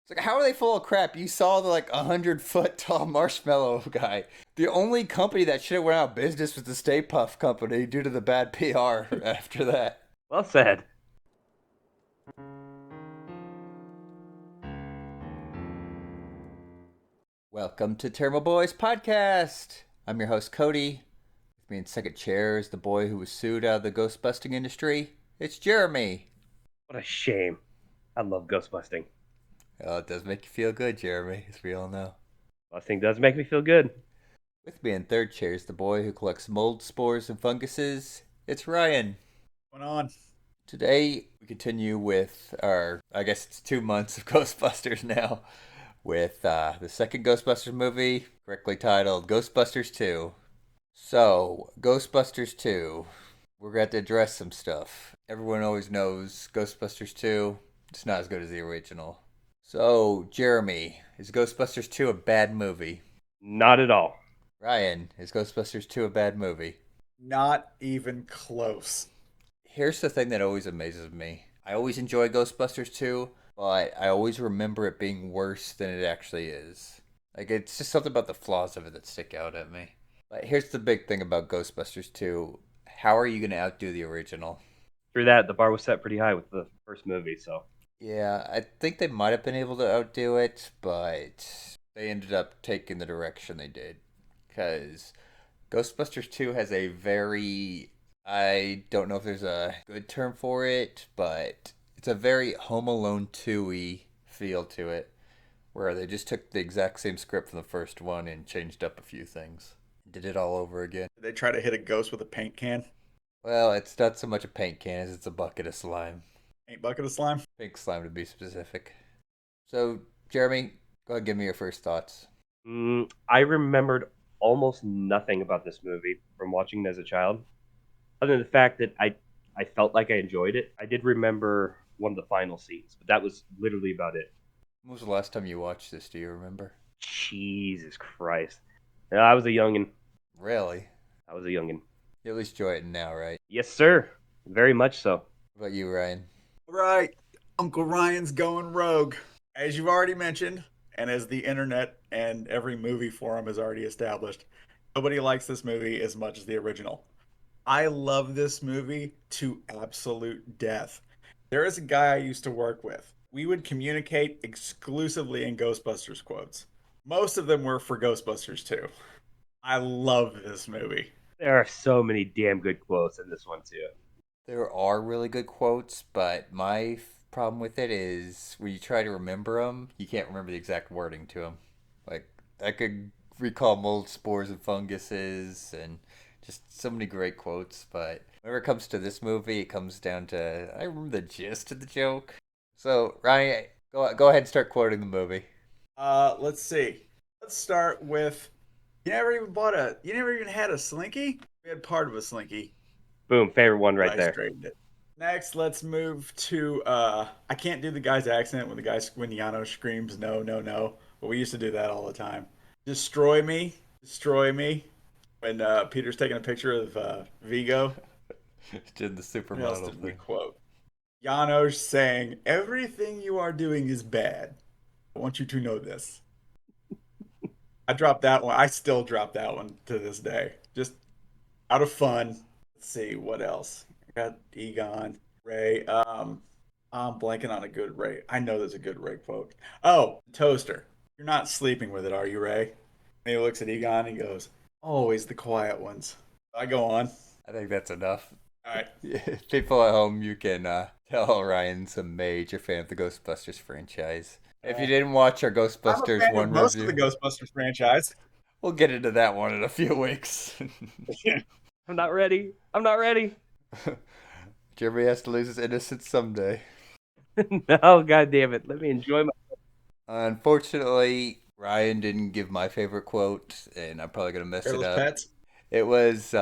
It's like, how are they full of crap? You saw the like 100-foot tall marshmallow guy. The only company that should have went out of business was the Stay Puft Company due to the bad PR after that. Well said. Welcome to Tairimo Boys Podcast. I'm your host, Cody. With me in second chair is the boy who was sued out of the ghost busting industry. It's Jeremy. What a shame. I love ghost busting. Oh, it does make you feel good, Jeremy, as we all know. Busting does make me feel good. With me in third chair is the boy who collects mold, spores, and funguses. It's Ryan. Going on? Today, we continue with our, I guess it's 2 months of Ghostbusters now, with the second Ghostbusters movie, correctly titled Ghostbusters 2. So, Ghostbusters 2, we're going to have to address some stuff. Everyone always knows Ghostbusters 2, it's not as good as the original. So, Jeremy, is Ghostbusters 2 a bad movie? Not at all. Ryan, is Ghostbusters 2 a bad movie? Not even close. Here's the thing that always amazes me. I always enjoy Ghostbusters 2, but I always remember it being worse than it actually is. Like, it's just something about the flaws of it that stick out at me. But here's the big thing about Ghostbusters 2. How are you going to outdo the original? Through that, the bar was set pretty high with the first movie, so. Yeah, I think they might have been able to outdo it, but they ended up taking the direction they did. Because Ghostbusters 2 has a very, I don't know if there's a good term for it, but it's a very Home Alone 2-y feel to it, where they just took the exact same script from the first one and changed up a few things. Did it all over again. Did they try to hit a ghost with a paint can? Well, it's not so much a paint can as it's a bucket of slime. Paint bucket of slime? Pink slime to be specific. So, Jeremy, go ahead and give me your first thoughts. I remembered almost nothing about this movie from watching it as a child, other than the fact that I felt like I enjoyed it. I did remember one of the final scenes, but that was literally about it. When was the last time you watched this? Do you remember? Jesus Christ. I was a youngin'. Really? I was a youngin'. You at least enjoy it now, right? Yes, sir. Very much so. What about you, Ryan? Right. Uncle Ryan's going rogue. As you've already mentioned, and as the internet and every movie forum has already established, nobody likes this movie as much as the original. I love this movie to absolute death. There is a guy I used to work with. We would communicate exclusively in Ghostbusters quotes. Most of them were for Ghostbusters too. I love this movie. There are so many damn good quotes in this one, too. There are really good quotes, but my problem with it is when you try to remember them, you can't remember the exact wording to them. Like, I could recall mold, spores, and funguses, and just so many great quotes, but whenever it comes to this movie, it comes down to I remember the gist of the joke. So, Ryan, go ahead and start quoting the movie. Let's see. Let's start with you never even had a slinky? We had part of a slinky, Boom, favorite one but right I there. straightened it. Next, let's move to I can't do the guy's accent when Yano screams no, no, no, but we used to do that all the time. Destroy me, destroy me. When Peter's taking a picture of Vigo, Did the what else supermodel did we thing. quote? Janosch saying, "Everything you are doing is bad. I want you to know this." I dropped that one. I still drop that one to this day. Just out of fun. Let's see what else. I got Egon, Ray. I'm blanking on a good Ray. I know there's a good Ray quote. Oh, toaster. You're not sleeping with it, are you, Ray? And he looks at Egon and he goes, "Always the quiet ones." I go on. I think that's enough. All right. People at home, you can tell Ryan's a major fan of the Ghostbusters franchise. If you Uh, didn't watch our I'm a Ghostbusters fan of 1 most of the review, Ghostbusters franchise. we'll get into that one in a few weeks. I'm not ready. I'm not ready. Jeremy has to lose his innocence someday. No, god damn it. Let me enjoy my. Unfortunately, Ryan didn't give my favorite quote, and I'm probably going to mess it Hairless up. pets. It was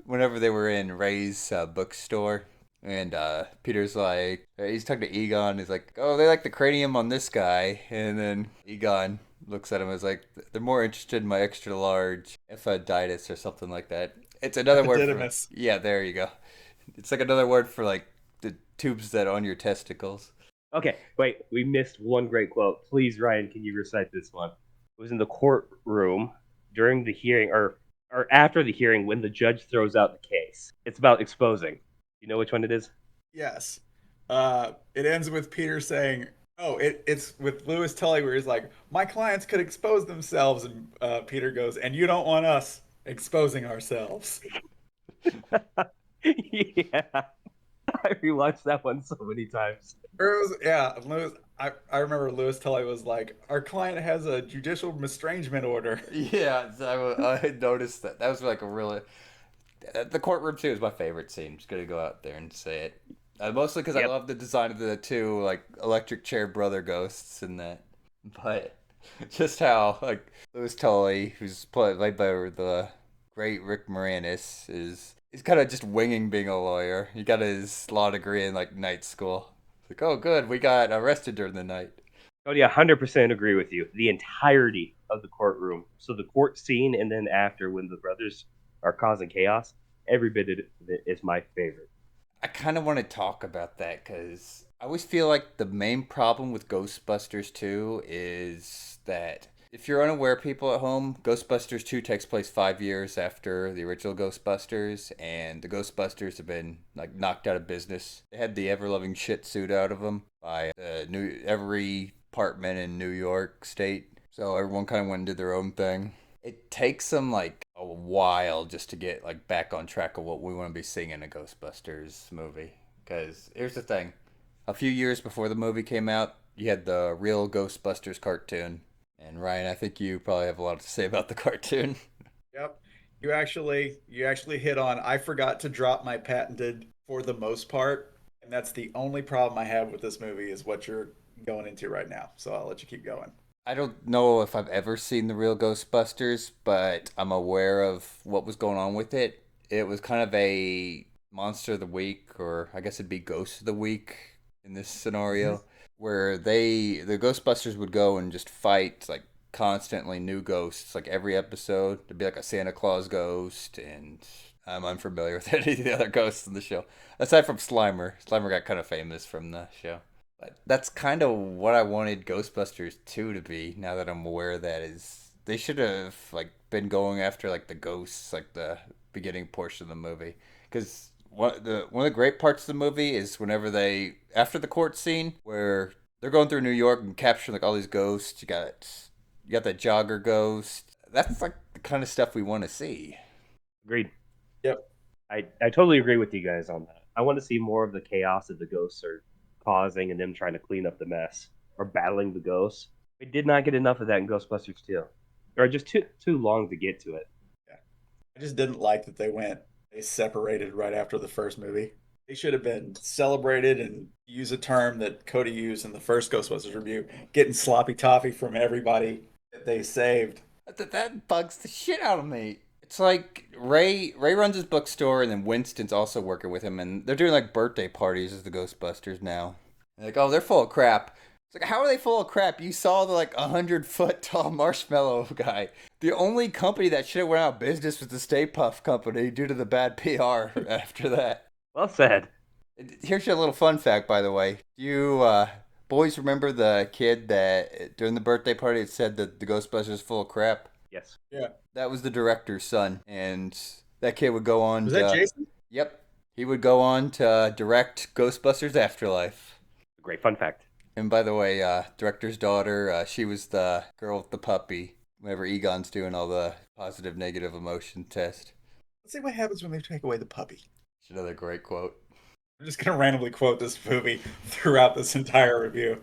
whenever they were in Ray's bookstore, and Peter's like, he's talking to Egon. He's like, "Oh, they like the cranium on this guy," and then Egon looks at him as like, "They're more interested in my extra large epaphroditus or something like that." It's another word for Epididymis. yeah. There you go. It's like another word for like the tubes that are on your testicles. Okay, wait, we missed one great quote. Please, Ryan, can you recite this one? It was in the courtroom during the hearing, or after the hearing when the judge throws out the case. It's about exposing. You know which one it is? Yes. It ends with Peter saying, "Oh, it's with Lewis Tully where he's like, my clients could expose themselves," and Peter goes, "And you don't want us exposing ourselves." Yeah, I rewatched that one so many times. Or it was, yeah, Lewis. I remember Lewis Tully was like, "Our client has a judicial mistrangement order." Yeah, so I noticed that. That was like a really. The courtroom too is my favorite scene. Just gonna go out there and say it. Mostly because I Yep. love the design of the two like electric chair brother ghosts in that. But just how like Louis Tully, who's played by the great Rick Moranis, is he's kind of just winging being a lawyer. He got his law degree in like night school. It's like, oh, good, we got arrested during the night. Oh yeah, 100% agree with you. The entirety of the courtroom. So the court scene and then after when the brothers are causing chaos, every bit of it is my favorite. I kind of want to talk about that because I always feel like the main problem with Ghostbusters 2 is that if you're unaware, people at home, Ghostbusters 2 takes place 5 years after the original Ghostbusters, and the Ghostbusters have been like knocked out of business. They had the ever loving shit suit out of them by every apartment in New York State, so everyone kind of went and did their own thing. It takes them like a while just to get like back on track of what we want to be seeing in a Ghostbusters movie. Because here's the thing: a few years before the movie came out, you had the real Ghostbusters cartoon. And Ryan, I think you probably have a lot to say about the cartoon. Yep. You actually hit on. I forgot to drop my patented for the most part, and that's the only problem I have with this movie is what you're going into right now. So I'll let you keep going. I don't know if I've ever seen the real Ghostbusters, but I'm aware of what was going on with it. It was kind of a monster of the week, or I guess it'd be ghost of the week in this Mhm. scenario, where the Ghostbusters would go and just fight like constantly new ghosts. Like every episode, there'd be like a Santa Claus ghost, and I'm unfamiliar with any of the other ghosts in the show, aside from Slimer. Slimer got kind of famous from the show. But that's kind of what I wanted Ghostbusters 2 to be. Now that I'm aware of that is they should have like been going after like the ghosts like the beginning portion of the movie cuz one of the great parts of the movie is whenever they after the court scene where they're going through New York and capturing like all these ghosts. You got that jogger ghost. That's like the kind of stuff we want to see. Agreed. Yep. I totally agree with you guys on that. I want to see more of the chaos that the ghosts are causing and them trying to clean up the mess or battling the ghosts. We did not get enough of that in Ghostbusters 2. Or just too long to get to it. Yeah. I just didn't like that they separated right after the first movie. They should have been celebrated and use a term that Cody used in the first Ghostbusters review, getting sloppy toffee from everybody that they saved. That bugs the shit out of me. It's like Ray runs his bookstore, and then Winston's also working with him, and they're doing like birthday parties as the Ghostbusters now. Like, oh, they're full of crap. It's like, how are they full of crap? You saw the like 100 foot tall marshmallow guy. The only company that should have went out of business was the Stay Puft Company due to the bad PR after that. Well said. Here's your little fun fact, by the way. You boys remember the kid that during the birthday party it said that the Ghostbusters is full of crap? Yes. Yeah. That was the director's son, and that kid would go on Was that to. Jason? Yep, he would go on to direct Ghostbusters Afterlife. A great fun fact. And by the way, director's daughter, she was the girl with the puppy. Whenever Egon's doing all the positive, negative emotion test. Let's see what happens when they take away the puppy. It's another great quote. I'm just gonna randomly quote this movie throughout this entire review.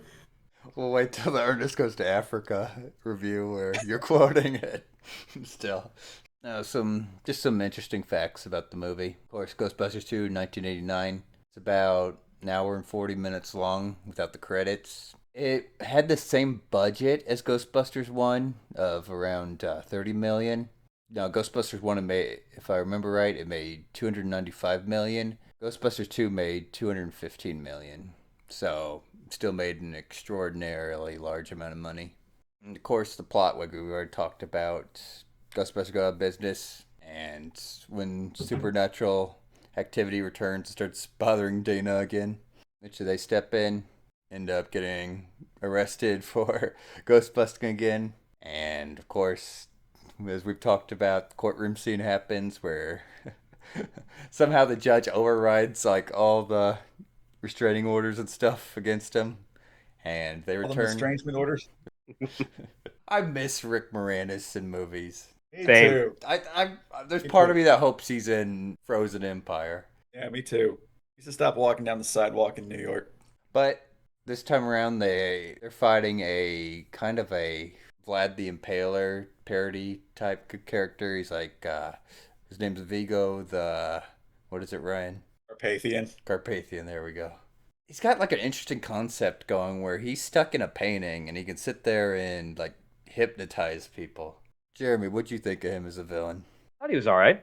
We'll wait till the Ernest Goes to Africa review where you're quoting it. Still. Some interesting facts about the movie. Of course, Ghostbusters 2, 1989. It's about an hour and 40 minutes long without the credits. It had the same budget as Ghostbusters 1 of around 30 million. Now, Ghostbusters 1 it made, if I remember right, it made 295 million. Ghostbusters 2 made 215 million. So, still made an extraordinarily large amount of money. And of course, the plot, like we already talked about, Ghostbusters go out of business, and when supernatural activity returns, it starts bothering Dana again. Which they step in. end up getting arrested for ghostbusting again. And of course, as we've talked about, the courtroom scene happens where somehow the judge overrides like all the restraining orders and stuff against him, and they All them return. estrangement orders. I miss Rick Moranis in movies. Me Same. too. I there's Me part of too. me that hopes he's in Frozen Empire, Yeah, me too. Used to stop walking down the sidewalk in New York. but this time around they're fighting a kind of a Vlad the Impaler parody type character. He's like his name's Vigo the what is it, Ryan? Carpathian. Carpathian. There we go. He's got like an interesting concept going where he's stuck in a painting and he can sit there and like hypnotize people. Jeremy, what'd you think of him as a villain? Thought he was all right.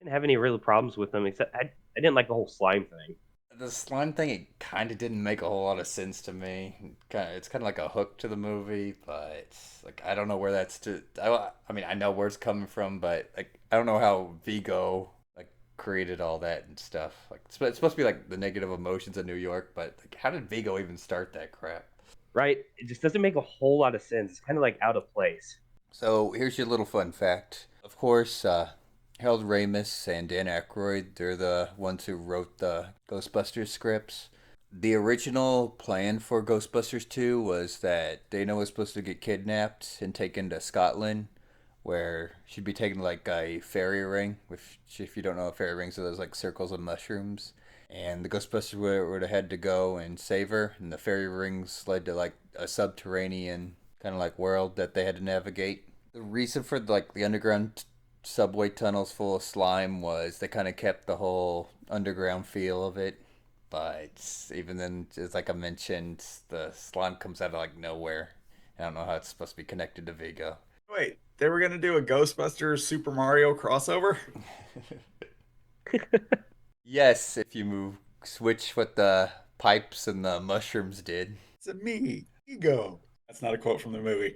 Didn't have any real problems with him, except I didn't like the whole slime thing. The slime thing, it kind of didn't make a whole lot of sense to me. It's kind of like a hook to the movie, but like I don't know where that's to. I mean, I know where it's coming from, but like I don't know how Vigo like created all that and stuff. Like it's supposed to be like the negative emotions of New York, but like how did Vigo even start that crap? Right? It just doesn't make a whole lot of sense. It's kind of like out of place. So here's your little fun fact. Of course, Harold Ramis and Dan Aykroyd, they're the ones who wrote the Ghostbusters scripts. The original plan for Ghostbusters 2 was that Dana was supposed to get kidnapped and taken to Scotland, where she'd be taken to like a fairy ring, which, if you don't know, fairy rings are those like circles of mushrooms. And the Ghostbusters would have had to go and save her, and the fairy rings led to like a subterranean kind of like world that they had to navigate. The reason for like the underground subway tunnels full of slime was they kind of kept the whole underground feel of it. But even then, just like I mentioned, the slime comes out of like nowhere. I don't know how it's supposed to be connected to Vigo. Wait, they were gonna do a Ghostbusters Super Mario crossover? Yes, if you move, switch what the pipes and the mushrooms did. It's a me, ego. That's not a quote from the movie.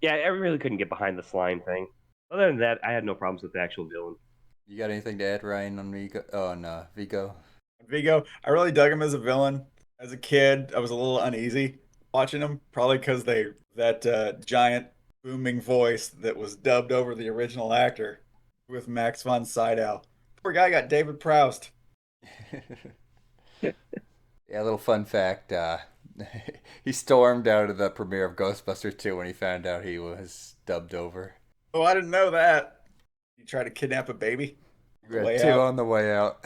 Yeah, I really couldn't get behind the slime thing. Other than that, I had no problems with the actual villain. You got anything to add, Ryan, on Vigo? Oh, on Vigo? Vigo, I really dug him as a villain. As a kid, I was a little uneasy watching him, probably because they that giant booming voice that was dubbed over the original actor with Max von Sydow. Poor guy got David Proust. Yeah, a little fun fact. He stormed out of the premiere of Ghostbusters 2 when he found out he was dubbed over. Oh, I didn't know that. You try to kidnap a baby on We the got way two out. on the way out.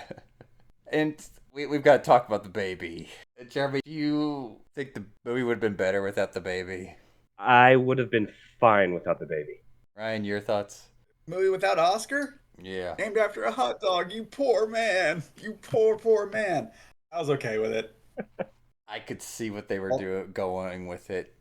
And we've got to talk about the baby. Jeremy, do you think the movie would have been better without the baby? I would have been fine without the baby. Ryan, your thoughts? Movie without Oscar? Yeah. Named after a hot dog. You poor man. You poor, poor man. I was okay with it. I could see what they were Oh, doing going with it.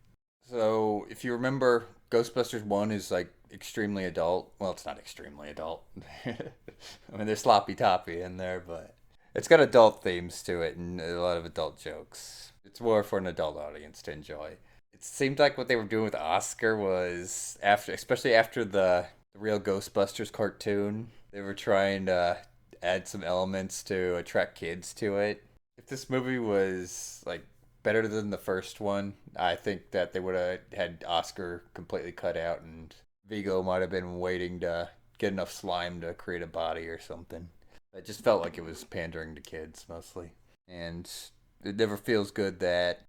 So, if you remember, Ghostbusters 1 is like extremely adult. Well, it's not extremely adult. I mean, there's sloppy toppy in there, but it's got adult themes to it and a lot of adult jokes. It's more for an adult audience to enjoy. It seemed like what they were doing with Oscar was after, especially after the real Ghostbusters cartoon, they were trying to add some elements to attract kids to it. If this movie was like better than the first one, I think that they would have had Oscar completely cut out and Vigo might have been waiting to get enough slime to create a body or something. It just felt like it was pandering to kids mostly. And it never feels good that,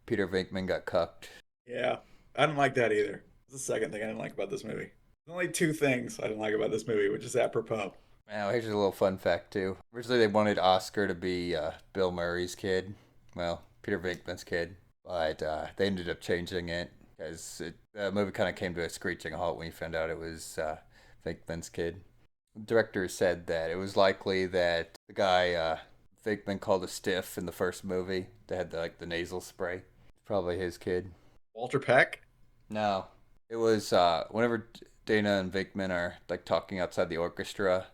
Peter Venkman got cucked. yeah. I didn't like that either. That's the second thing I didn't like about this movie. There's only two things I didn't like about this movie, which is apropos. Now, here's a little fun fact, too. Originally, they wanted Oscar to be Bill Murray's kid. Well, Peter Venkman's kid. But they ended up changing it because the movie kind of came to a screeching halt when you found out it was Venkman's kid. The director said that it was likely that the guy Venkman called a stiff in the first movie that had the nasal spray. Probably his kid. Walter Peck? No, it was whenever Dana and Venkman are like talking outside the orchestra,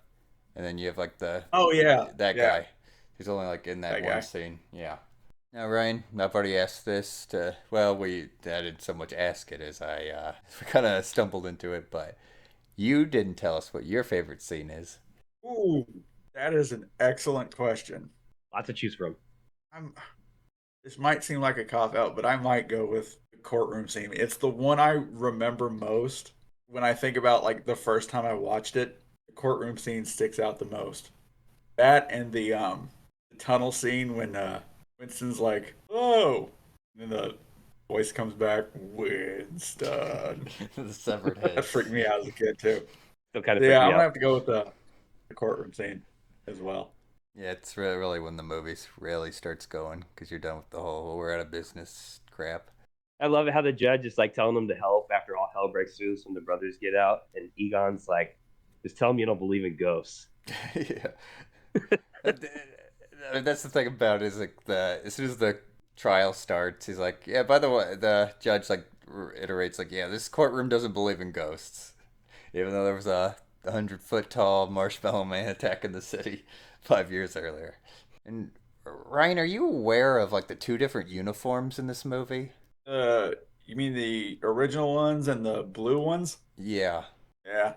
and then you have like the Oh, yeah. that Yeah. guy. He's only like in that That one guy. scene. Yeah. Now, Ryan, I've already asked this to. Well, I didn't so much ask it as I kind of stumbled into it, but you didn't tell us what your favorite scene is. Ooh, that is an excellent question. Lots to choose from. I'm This might seem like a cop out, but I might go with the courtroom scene. It's the one I remember most when I think about like the first time I watched it. The courtroom scene sticks out the most. That and the tunnel scene when Winston's like, "Oh," and then the voice comes back, "Winston." The severed That freaked heads. me out as a kid too. Still kind of So freaked yeah, me I'm gonna out. have to go with the courtroom scene as well. Yeah, it's really when the movies really starts going because you're done with the whole we're out of business crap. I love it how the judge is like telling them to help after all hell breaks loose when the brothers get out, and Egon's like, "Just tell them you don't believe in ghosts." Yeah. That's the thing about it is like the as soon as the trial starts, he's like, yeah. By the way, the judge like reiterates like, yeah, this courtroom doesn't believe in ghosts, even though there was a 100-foot tall marshmallow man attacking the city 5 years earlier. And Ryan, are you aware of like the two different uniforms in this movie? Uh, you mean the original ones and the blue ones? Yeah. Yeah,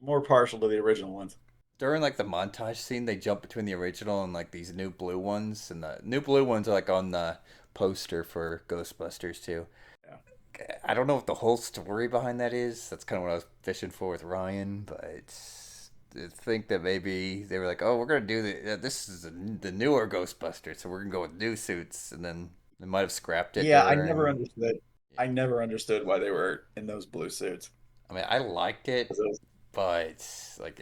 more partial to the original ones. During like the montage scene, they jump between the original and like these new blue ones, and the new blue ones are like on the poster for Ghostbusters too. Yeah. I don't know what the whole story behind that is. That's kind of what I was fishing for with Ryan, but I think that maybe they were like, "Oh, we're gonna do this is the newer Ghostbusters, so we're gonna go with new suits," and then they might have scrapped it Yeah, I never during. understood. Yeah. I never understood why they were in those blue suits. I mean, I liked it, 'Cause it was- but like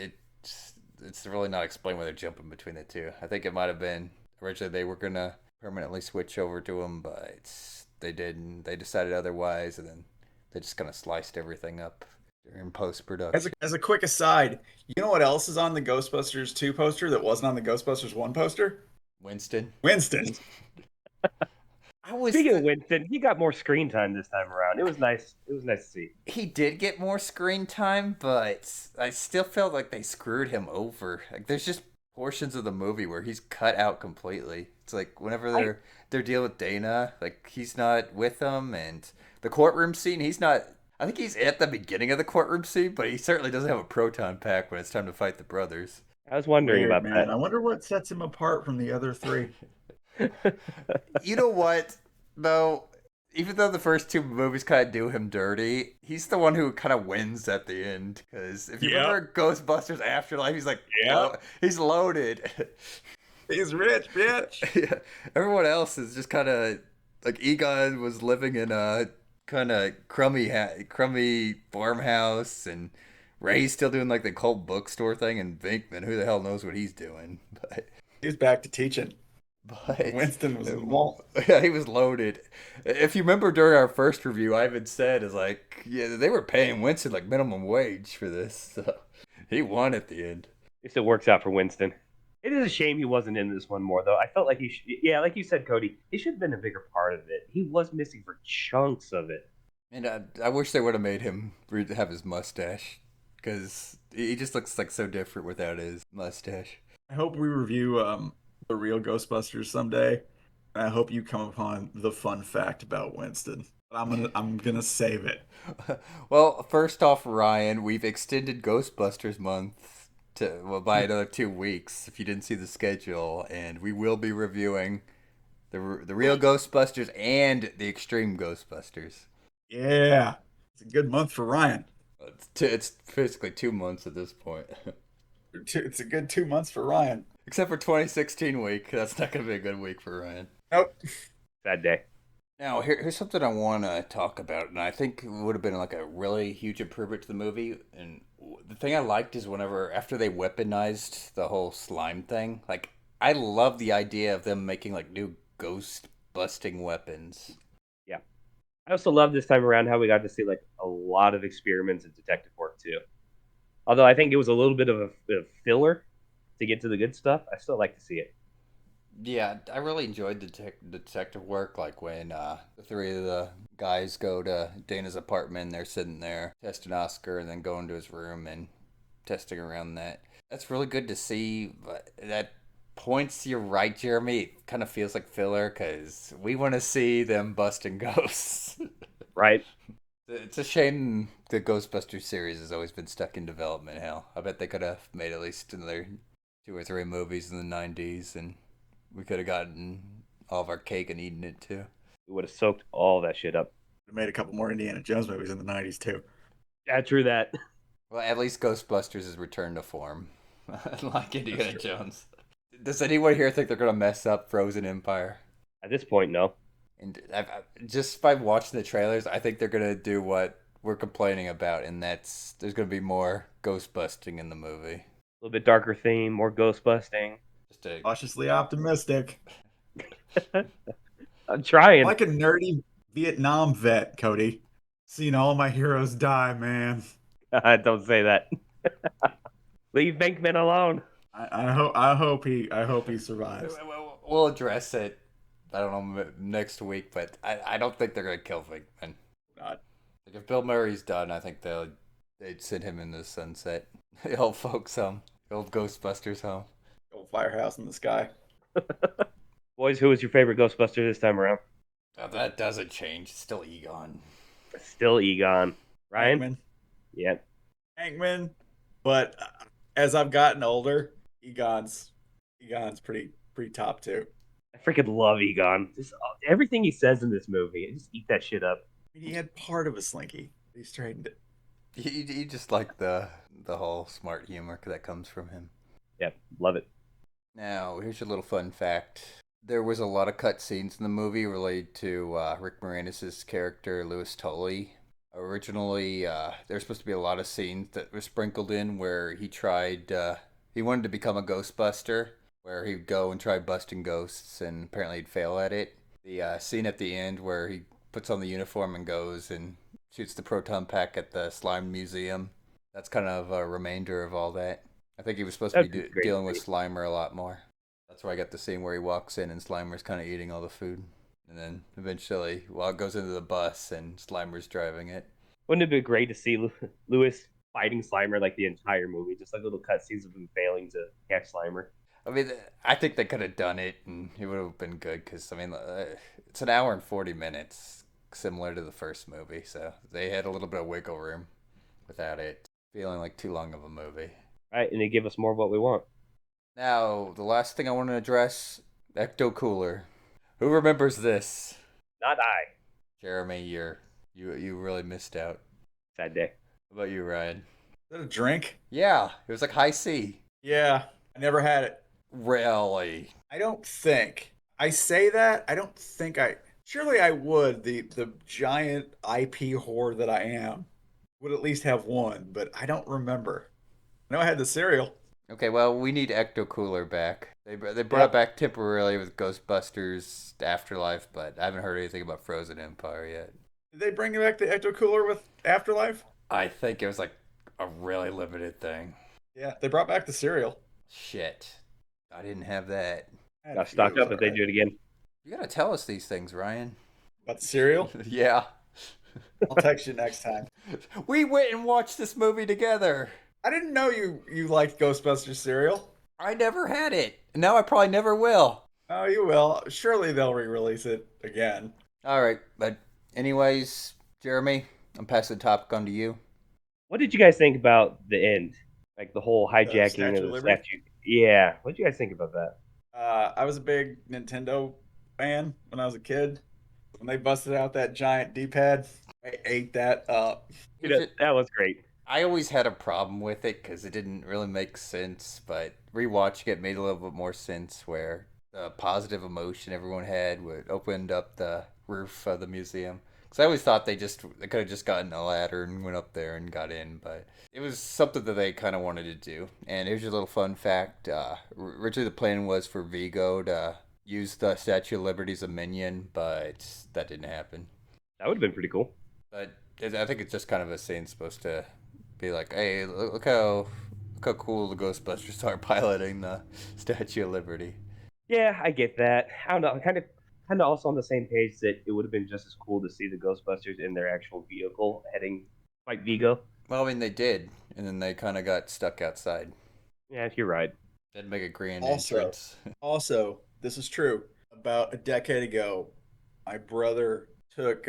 it's really not explained why they're jumping between the two. I think it might have been originally they were gonna permanently switch over to them, but they didn't. They decided otherwise, and then they just kind of sliced everything up during post production. as a quick aside, you know what else is on the Ghostbusters 2 poster that wasn't on the Ghostbusters 1 poster? Winston, Winston. I was Speaking of Winston, he got more screen time this time around. It was nice. It was nice to see. he did get more screen time, but I still felt like they screwed him over. Like there's just portions of the movie where he's cut out completely. It's like whenever I they're dealing with Dana, like he's not with them, and the courtroom scene, he's not. I think he's at the beginning of the courtroom scene, but he certainly doesn't have a proton pack when it's time to fight the brothers. I was wondering Weird, about man. I wonder what sets him apart from the other three. that. You know what, though? Even though the first two movies kind of do him dirty, he's the one who kind of wins at the end. Because if you Yep. remember Ghostbusters Afterlife, he's like, Yep. he's loaded. He's rich, bitch. Yeah. Everyone else is just kind of like Egon was living in a kind of crummy farmhouse, and Ray's still doing like the cult bookstore thing, and Vinkman, who the hell knows what he's doing? He's back to teaching. But Winston was in the mall. yeah, he was loaded. If you remember during our first review, I even said is like, yeah, they were paying Winston like minimum wage for this. So he won at the end. At least it works out for Winston. It is a shame he wasn't in this one more, though. I felt like yeah, like you said, Cody, he should have been a bigger part of it. He was missing for chunks of it. And I wish they would have made him have his mustache because he just looks like so different without his mustache. I hope we review the real Ghostbusters someday. And I hope you come upon the fun fact about Winston. But I'm gonna save it. Well, first off, Ryan, we've extended Ghostbusters month to well by another 2 weeks. If you didn't see the schedule, and we will be reviewing the real Ghostbusters and the extreme Ghostbusters. Yeah. It's a good month for Ryan. It's basically 2 months at this point, It's a good 2 months for Ryan. except for 2016 week. That's not going to be a good week for Ryan. Nope. Sad day. Now, here's something I want to talk about, and I think it would have been like a really huge improvement to the movie. And the thing I liked is whenever after they weaponized the whole slime thing, like I love the idea of them making like new ghost busting weapons. Yeah. I also love this time around how we got to see like a lot of experiments and detective work too. Although I think it was a little bit of a filler to get to the good stuff, I still like to see it. Yeah, I really enjoyed the detective work, like when the three of the guys go to Dana's apartment and they're sitting there testing Oscar and then going to his room and testing around that. That's really good to see, but that points you're right, Jeremy. It kind of feels like filler because we want to see them busting ghosts. Right? It's a shame the Ghostbusters series has always been stuck in development hell. I bet they could have made at least another two or three movies in the 90s and we could have gotten all of our cake and eaten it too. We would have soaked all that shit up. They made a couple more Indiana Jones movies in the 90s too. Yeah, true that. Well, at least Ghostbusters has returned to form, like That's Indiana true. Jones. Does anyone here think they're gonna mess up Frozen Empire? At this point, no. And just by watching the trailers, I think they're gonna do what we're complaining about, and that's there's gonna be more ghost busting in the movie. A little bit darker theme, more ghost busting. Just a Cautiously optimistic. I'm trying. Like a nerdy Vietnam vet, Cody. Seen all my heroes die, man. Don't say that. Leave Venkman alone. I hope he survives. we'll address it. I don't know next week, but I don't think they're gonna kill Vinkman. Not. Like if Bill Murray's done, I think they'd send him into the sunset. The old folks home, the old Ghostbusters home. Old firehouse in the sky. Boys, who was your favorite Ghostbuster this time around? Oh, that doesn't change. It's still Egon. Still Egon. Ryan? Hankman. Yep. Hankman. But as I've gotten older, Egon's pretty top too. I freaking love Egon. Just everything he says in this movie, I just eat that shit up. I mean, he had part of a slinky. He straightened it. You just like the whole smart humor that comes from him. Yep, love it. Now, here's your little fun fact. There was a lot of cutscenes in the movie related to Rick Moranis' character, Louis Tully. Originally, there was supposed to be a lot of scenes that were sprinkled in where he wanted to become a Ghostbuster, where he'd go and try busting ghosts, and apparently he'd fail at it. The scene at the end where he puts on the uniform and goes and shoots the proton pack at the slime museum. That's kind of a remainder of all that. I think he was supposed to be dealing with Slimer a lot more. That's where I got the scene where he walks in and Slimer's kind of eating all the food. And then eventually, it goes into the bus and Slimer's driving it. Wouldn't it be great to see Lewis fighting Slimer like the entire movie? Just like little cutscenes of him failing to catch Slimer. I mean, I think they could have done it and it would have been good because, I mean, it's an hour and 40 minutes, similar to the first movie. So they had a little bit of wiggle room without it feeling like too long of a movie. Right, and they give us more of what we want. Now, the last thing I want to address, Ecto Cooler. Who remembers this? Not I. Jeremy, you really missed out. Sad day. What about you, Ryan? Is that a drink? Yeah, it was like high C. Yeah, I never had it. Really? I don't think. I say that. I don't think I. Surely I would. The giant IP whore that I am would at least have one, but I don't remember. I know I had the cereal. Okay, well, we need Ecto Cooler back. They brought it back temporarily with Ghostbusters Afterlife, but I haven't heard anything about Frozen Empire yet. Did they bring back the Ecto Cooler with Afterlife? I think it was like a really limited thing. Yeah, they brought back the cereal. Shit. I didn't have that. Gotta stock up if they do it again. You gotta tell us these things, Ryan. About the cereal? Yeah. I'll text you next time. We went and watched this movie together. I didn't know you liked Ghostbusters cereal. I never had it. Now I probably never will. Oh, you will. Surely they'll re-release it again. All right, but anyways, Jeremy, I'm passing the topic on to you. What did you guys think about the end? Like the whole hijacking Statue of of the Liberty? statue? Yeah. What did you guys think about that? I was a big Nintendo fan when I was a kid. When they busted out that giant D-pad, I ate that up. That was great. I always had a problem with it because it didn't really make sense, but rewatching it made a little bit more sense where the positive emotion everyone had would opened up the roof of the museum. Because I always thought they could have just gotten a ladder and went up there and got in, but it was something that they kind of wanted to do. And here's your little fun fact. Originally the plan was for Vigo to use the Statue of Liberty as a minion, but that didn't happen. That would have been pretty cool. But I think it's just kind of a scene supposed to be like, hey, look how cool the Ghostbusters are piloting the Statue of Liberty. Yeah, I get that. I don't know. I'm kind of also on the same page that it would have been just as cool to see the Ghostbusters in their actual vehicle heading like Vigo. Well, I mean, they did, and then they kind of got stuck outside. Yeah, you're right. Didn't make a grand Also, entrance. Also, this is true. About a decade ago, my brother took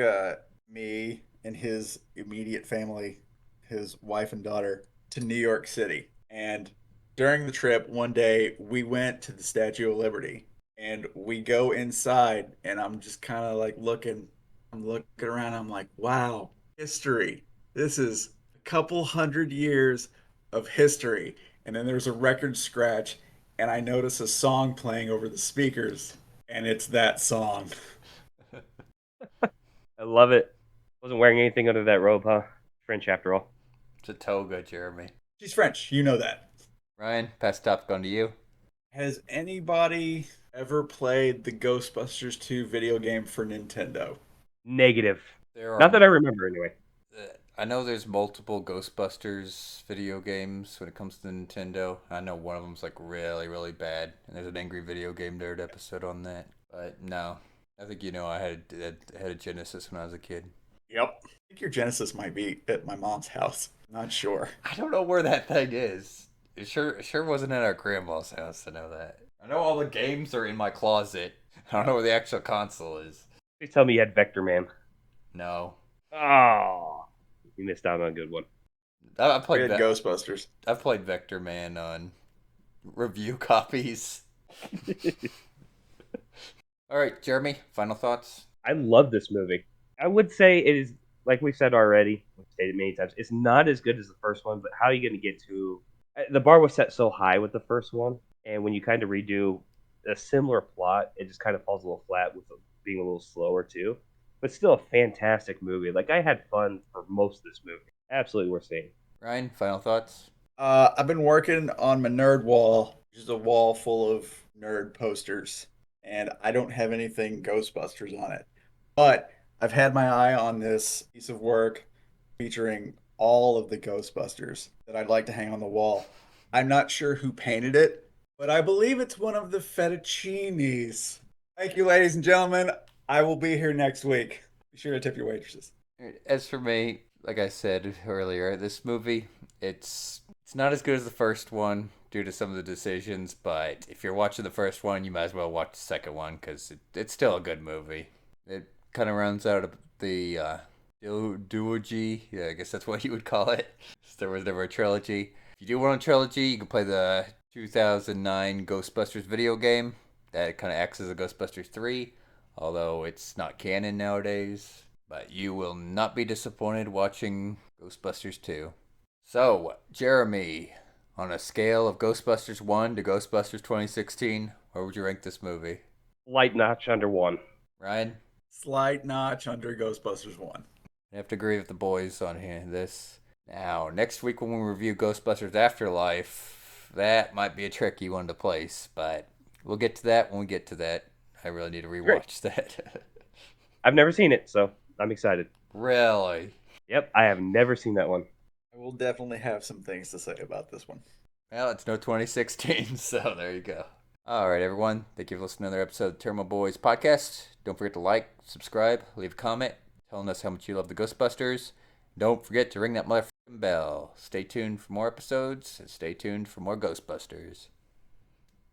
me and his immediate family, his wife and daughter, to New York City. And during the trip, one day, we went to the Statue of Liberty. And we go inside, and I'm just kind of like I'm looking around. I'm like, wow, history. This is a couple hundred years of history. And then there's a record scratch, and I notice a song playing over the speakers, and it's that song. I love it. Wasn't wearing anything under that robe, huh? French after all. It's a toga, Jeremy. She's French, you know that. Ryan, pass top gun to you. Has anybody ever played the Ghostbusters 2 video game for Nintendo? Negative. There Not are. that I remember, anyway. I know there's multiple Ghostbusters video games when it comes to Nintendo. I know one of them's like really, really bad, and there's an Angry Video Game Nerd episode on that. But no, I think I had a Genesis when I was a kid. Yep. I think your Genesis might be at my mom's house. Not sure. I don't know where that thing is. It sure wasn't at our grandma's house. I know that. I know all the games are in my closet. I don't know where the actual console is. Please tell me you had Vector Man. No, Oh, you missed out on a good one. I We played had Ghostbusters. I've played Vector Man on review copies. All right, Jeremy, final thoughts. I love this movie. I would say it is, like we've said already, we've stated many times, it's not as good as the first one, but how are you going to get to... The bar was set so high with the first one, and when you kind of redo a similar plot, it just kind of falls a little flat with being a little slower too. But still a fantastic movie. Like, I had fun for most of this movie. Absolutely worth seeing. Ryan, final thoughts. I've been working on my nerd wall, which is a wall full of nerd posters, and I don't have anything Ghostbusters on it. But I've had my eye on this piece of work featuring all of the Ghostbusters that I'd like to hang on the wall. I'm not sure who painted it, but I believe it's one of the fettuccinis. Thank you, ladies and gentlemen. I will be here next week. Be sure to tip your waitresses. As for me, like I said earlier, this movie, it's not as good as the first one due to some of the decisions, but if you're watching the first one, you might as well watch the second one because it's still a good movie. It kind of runs out of the duology. Yeah, I guess that's what you would call it. There was never a trilogy. If you do want a trilogy, you can play the 2009 Ghostbusters video game. That kind of acts as a Ghostbusters 3, although it's not canon nowadays. But you will not be disappointed watching Ghostbusters 2. So, Jeremy, on a scale of Ghostbusters 1 to Ghostbusters 2016, where would you rank this movie? Light notch under one. Ryan? Slight notch under Ghostbusters 1. I have to agree with the boys on here. This. Now, next week when we review Ghostbusters Afterlife, that might be a tricky one to place, but we'll get to that when we get to that. I really need to rewatch that. I've never seen it, so I'm excited. Really? Yep, I have never seen that one. I will definitely have some things to say about this one. Well, it's no 2016, so there you go. All right, everyone. Thank you for listening to another episode of the Tairimo Boys podcast. Don't forget to like, subscribe, leave a comment telling us how much you love the Ghostbusters. Don't forget to ring that motherfucking bell. Stay tuned for more episodes and stay tuned for more Ghostbusters.